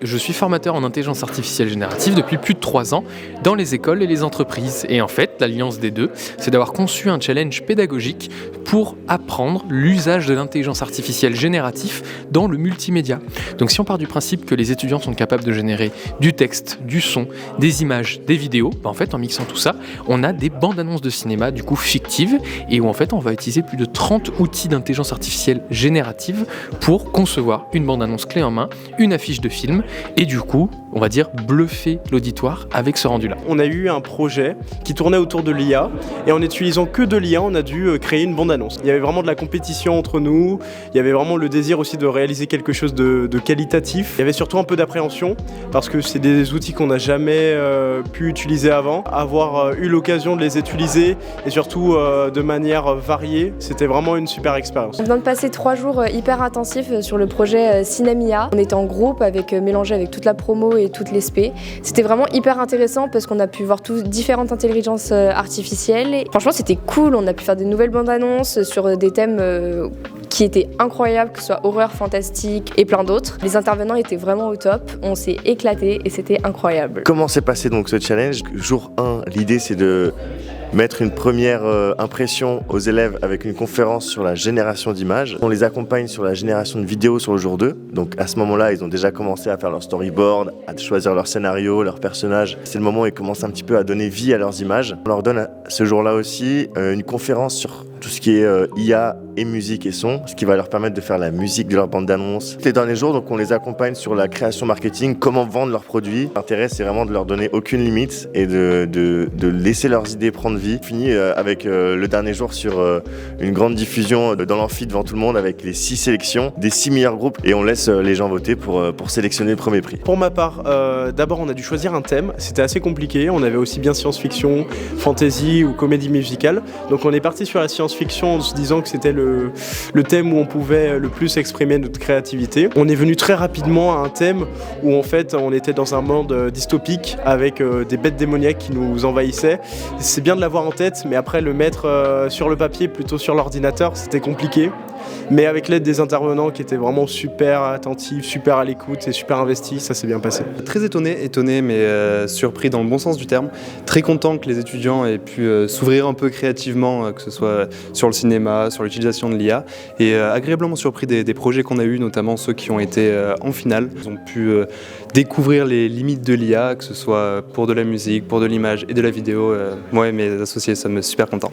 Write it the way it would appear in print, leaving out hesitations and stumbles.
Je suis formateur en intelligence artificielle générative depuis plus de 3 ans dans les écoles et les entreprises. Et en fait, l'alliance des deux, c'est d'avoir conçu un challenge pédagogique pour apprendre l'usage de l'intelligence artificielle générative dans le multimédia. Donc si on part du principe que les étudiants sont capables de générer du texte, du son, des images, des vidéos, en fait, en mixant tout ça, on a des bandes annonces de cinéma du coup fictives et où en fait on va utiliser plus de 30 outils d'intelligence artificielle générative pour concevoir une bande annonce clé en main, une affiche de film et du coup, on va dire bluffer l'auditoire avec ce rendu-là. On a eu un projet qui tournait autour de l'IA et en n'utilisant que de l'IA, on a dû créer une bande-annonce. Il y avait vraiment de la compétition entre nous, il y avait vraiment le désir aussi de réaliser quelque chose de qualitatif. Il y avait surtout un peu d'appréhension parce que c'est des outils qu'on n'a jamais pu utiliser avant. Avoir eu l'occasion de les utiliser et surtout de manière variée, c'était vraiment une super expérience. On vient de passer 3 jours hyper intensifs sur le projet Cinemia. On était en groupe mélangé avec toute la promo et toutes les spé. C'était vraiment hyper intéressant parce qu'on a pu voir différentes intelligences artificielles. Et franchement, c'était cool. On a pu faire des nouvelles bandes annonces sur des thèmes qui étaient incroyables, que ce soit horreur, fantastique et plein d'autres. Les intervenants étaient vraiment au top. On s'est éclaté et c'était incroyable. Comment s'est passé donc ce challenge ? Jour 1, l'idée c'est de mettre une première impression aux élèves avec une conférence sur la génération d'images. On les accompagne sur la génération de vidéos sur le jour 2. Donc à ce moment-là, ils ont déjà commencé à faire leur storyboard, à choisir leur scénario, leurs personnages. C'est le moment où ils commencent un petit peu à donner vie à leurs images. On leur donne ce jour-là aussi une conférence sur tout ce qui est IA et musique et son, ce qui va leur permettre de faire la musique de leur bande d'annonces. Les derniers jours, donc on les accompagne sur la création marketing, comment vendre leurs produits. L'intérêt, c'est vraiment de leur donner aucune limite et de laisser leurs idées prendre vie. On finit avec le dernier jour sur une grande diffusion dans l'amphi devant tout le monde avec les 6 sélections des 6 meilleurs groupes et on laisse les gens voter pour sélectionner le premier prix. Pour ma part, d'abord on a dû choisir un thème, c'était assez compliqué, on avait aussi bien science-fiction, fantasy ou comédie musicale. Donc on est parti sur la science-fiction en se disant que c'était le thème où on pouvait le plus exprimer notre créativité. On est venu très rapidement à un thème où en fait on était dans un monde dystopique avec des bêtes démoniaques qui nous envahissaient. C'est bien de l'avoir en tête, mais après le mettre sur le papier plutôt sur l'ordinateur, c'était compliqué. Mais avec l'aide des intervenants qui étaient vraiment super attentifs, super à l'écoute et super investis, ça s'est bien passé. Très étonné mais surpris dans le bon sens du terme. Très content que les étudiants aient pu s'ouvrir un peu créativement, que ce soit sur le cinéma, sur l'utilisation de l'IA. Et agréablement surpris des projets qu'on a eus, notamment ceux qui ont été en finale. Ils ont pu découvrir les limites de l'IA, que ce soit pour de la musique, pour de l'image et de la vidéo. Moi et mes associés sommes super contents.